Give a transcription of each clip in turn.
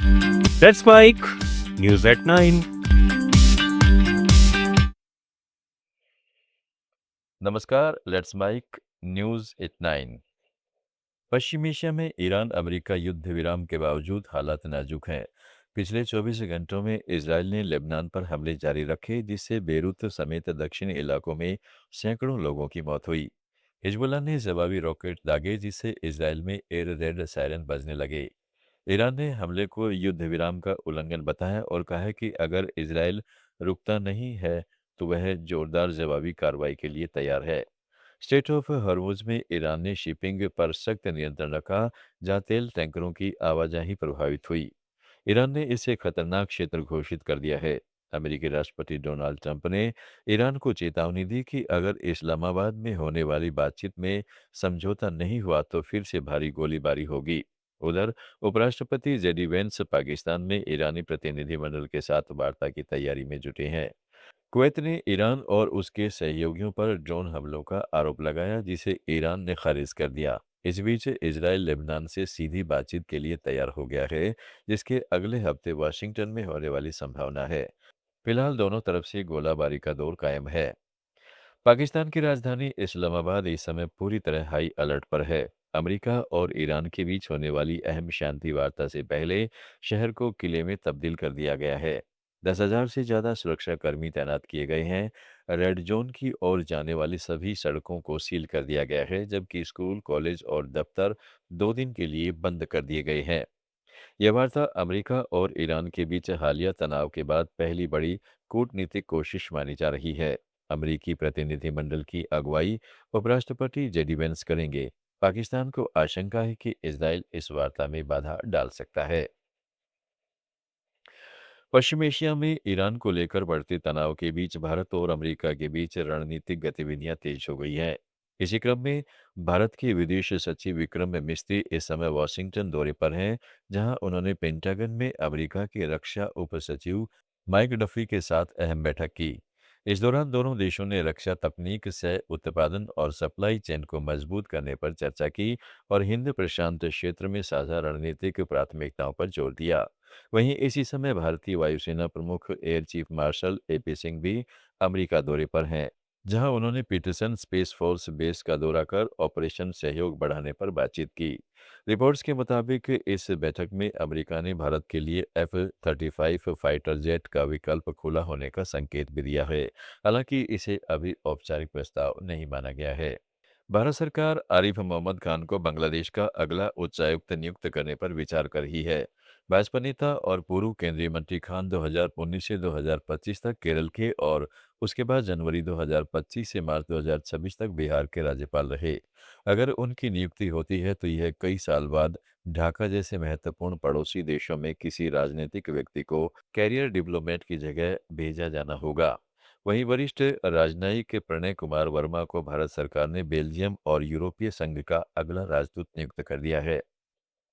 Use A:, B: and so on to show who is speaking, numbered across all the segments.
A: That's Mike. News at 9.
B: नमस्कार, let's mic news at 9। पश्चिम एशिया में ईरान अमेरिका युद्ध विराम के बावजूद हालात नाजुक हैं। पिछले 24 घंटों में इसराइल ने लेबनान पर हमले जारी रखे, जिससे बेरूत समेत दक्षिणी इलाकों में सैकड़ों लोगों की मौत हुई। हिजबुल्लाह ने जवाबी रॉकेट दागे, जिससे इसराइल में एयर रेड सायरन बजने लगे। ईरान ने हमले को युद्ध विराम का उल्लंघन बताया और कहा है कि अगर इसराइल रुकता नहीं है तो वह जोरदार जवाबी कार्रवाई के लिए तैयार है। स्टेट ऑफ हर्मुज में ईरान ने शिपिंग पर सख्त नियंत्रण रखा, जहां तेल टैंकरों की आवाजाही प्रभावित हुई। ईरान ने इसे खतरनाक क्षेत्र घोषित कर दिया है। अमेरिकी राष्ट्रपति डोनाल्ड ट्रंप ने ईरान को चेतावनी दी कि अगर इस्लामाबाद में होने वाली बातचीत में समझौता नहीं हुआ तो फिर से भारी गोलीबारी होगी। उधर उपराष्ट्रपति जेडी वेंस पाकिस्तान में ईरानी प्रतिनिधिमंडल के साथ वार्ता की तैयारी में जुटे हैं। कुवैत ने ईरान और उसके सहयोगियों पर ड्रोन हमलों का आरोप लगाया, जिसे ईरान ने खारिज कर दिया। इस बीच इजरायल लेबनान से सीधी बातचीत के लिए तैयार हो गया है, जिसके अगले हफ्ते वाशिंगटन में होने वाली संभावना है। फिलहाल दोनों तरफ से गोलाबारी का दौर कायम है। पाकिस्तान की राजधानी इस्लामाबाद इस समय पूरी तरह हाई अलर्ट पर है। अमेरिका और ईरान के बीच होने वाली अहम शांति वार्ता से पहले शहर को किले में तब्दील कर दिया गया है। 10,000 से ज्यादा सुरक्षा कर्मी तैनात किए गए हैं। रेड जोन की ओर जाने वाली सभी सड़कों को सील कर दिया गया है, जबकि स्कूल, कॉलेज और दफ्तर 2 दिन के लिए बंद कर दिए गए हैं। यह वार्ता अमेरिका और ईरान के बीच हालिया तनाव के बाद पहली बड़ी कूटनीतिक कोशिश मानी जा रही है। अमेरिकी प्रतिनिधिमंडल की अगुवाई उपराष्ट्रपति जेडी वेंस करेंगे। पाकिस्तान को आशंका है कि इजराइल इस वार्ता में बाधा डाल सकता है। पश्चिम एशिया में ईरान को लेकर बढ़ते तनाव के बीच भारत और अमेरिका के बीच रणनीतिक गतिविधियां तेज हो गई हैं। इसी क्रम में भारत के विदेश सचिव विक्रम मिस्री इस समय वॉशिंगटन दौरे पर हैं, जहां उन्होंने पेंटागन में अमेरिका के रक्षा उप सचिव माइक डफी के साथ अहम बैठक की। इस दौरान दोनों देशों ने रक्षा तकनीक से उत्पादन और सप्लाई चेन को मजबूत करने पर चर्चा की और हिंद प्रशांत क्षेत्र में साझा रणनीतिक प्राथमिकताओं पर जोर दिया। वहीं इसी समय भारतीय वायुसेना प्रमुख air chief marshal AP Singh भी अमेरिका दौरे पर हैं, जहां उन्होंने पीटरसन स्पेस फोर्स बेस का दौरा कर ऑपरेशन सहयोग बढ़ाने पर बातचीत की। रिपोर्ट्स के मुताबिक इस बैठक में अमेरिका ने भारत के लिए F-35 फाइटर जेट का विकल्प खुला होने का संकेत भी दिया है। हालांकि इसे अभी औपचारिक प्रस्ताव नहीं माना गया है। भारत सरकार आरिफ मोहम्मद खान को बांग्लादेश का अगला उच्चायुक्त नियुक्त करने पर विचार कर रही है। भाजपा नेता और पूर्व केंद्रीय मंत्री खान 2019 से 2025 तक केरल के और उसके बाद जनवरी 2025 से मार्च 2026 तक बिहार के राज्यपाल रहे। अगर उनकी नियुक्ति होती है तो यह कई साल बाद ढाका जैसे महत्वपूर्ण पड़ोसी देशों में किसी राजनीतिक व्यक्ति को कैरियर डिप्लोमेट की जगह भेजा जाना होगा। वहीं वरिष्ठ राजनयिक प्रणय कुमार वर्मा को भारत सरकार ने बेल्जियम और यूरोपीय संघ का अगला राजदूत नियुक्त कर दिया है।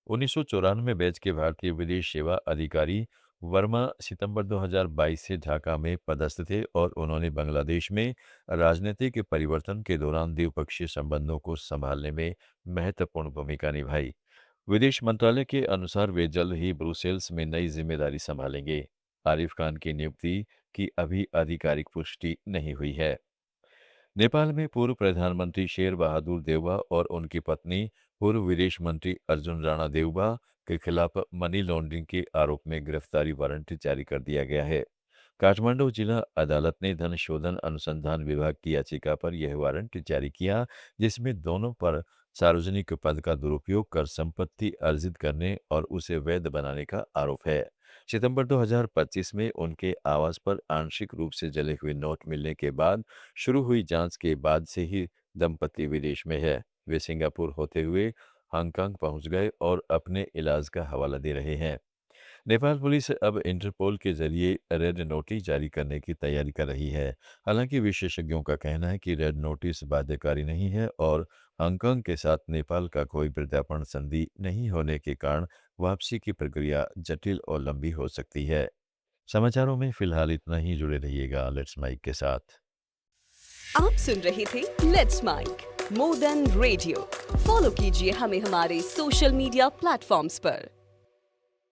B: 1994 बैच के भारतीय विदेश सेवा अधिकारी वर्मा सितंबर 2022 से ढाका में पदस्थ थे और उन्होंने बांग्लादेश में राजनीतिक परिवर्तन के दौरान द्विपक्षीय संबंधों को संभालने में महत्वपूर्ण भूमिका निभाई। विदेश मंत्रालय के अनुसार वे जल्द ही ब्रुसेल्स में नई जिम्मेदारी संभालेंगे। आरिफ खान की नियुक्ति की अभी आधिकारिक पुष्टि नहीं हुई है। नेपाल में पूर्व प्रधानमंत्री शेर बहादुर देउबा और उनकी पत्नी पूर्व विदेश मंत्री अर्जुन राणा देउबा के खिलाफ मनी लॉन्ड्रिंग के आरोप में गिरफ्तारी वारंट जारी कर दिया गया है। काठमांडू जिला अदालत ने धन शोधन अनुसंधान विभाग की याचिका पर यह वारंट जारी किया, जिसमें दोनों पर सार्वजनिक पद का दुरुपयोग कर संपत्ति अर्जित करने और उसे वैध बनाने का आरोप है। सितंबर 2025 में उनके आवास पर आंशिक रूप से जले हुए नोट मिलने के बाद शुरू हुई जांच के बाद से ही दंपति विदेश में है। वे सिंगापुर होते हुए हांगकांग पहुंच गए और अपने इलाज का हवाला दे रहे हैं। नेपाल पुलिस अब इंटरपोल के जरिए रेड नोटिस जारी करने की तैयारी कर रही है। हालांकि विशेषज्ञों का कहना है कि रेड नोटिस बाध्यकारी नहीं है और हांगकांग के साथ नेपाल का कोई प्रत्यार्पण संधि नहीं होने के कारण वापसी की प्रक्रिया जटिल और लंबी हो सकती है। समाचारों में फिलहाल इतना ही। जुड़े रहिएगा लेट्स माइक के साथ।
C: आप सुन रहे थे let's mic more than radio. Follow कीजिए हमें हमारे सोशल मीडिया प्लेटफॉर्म्स पर।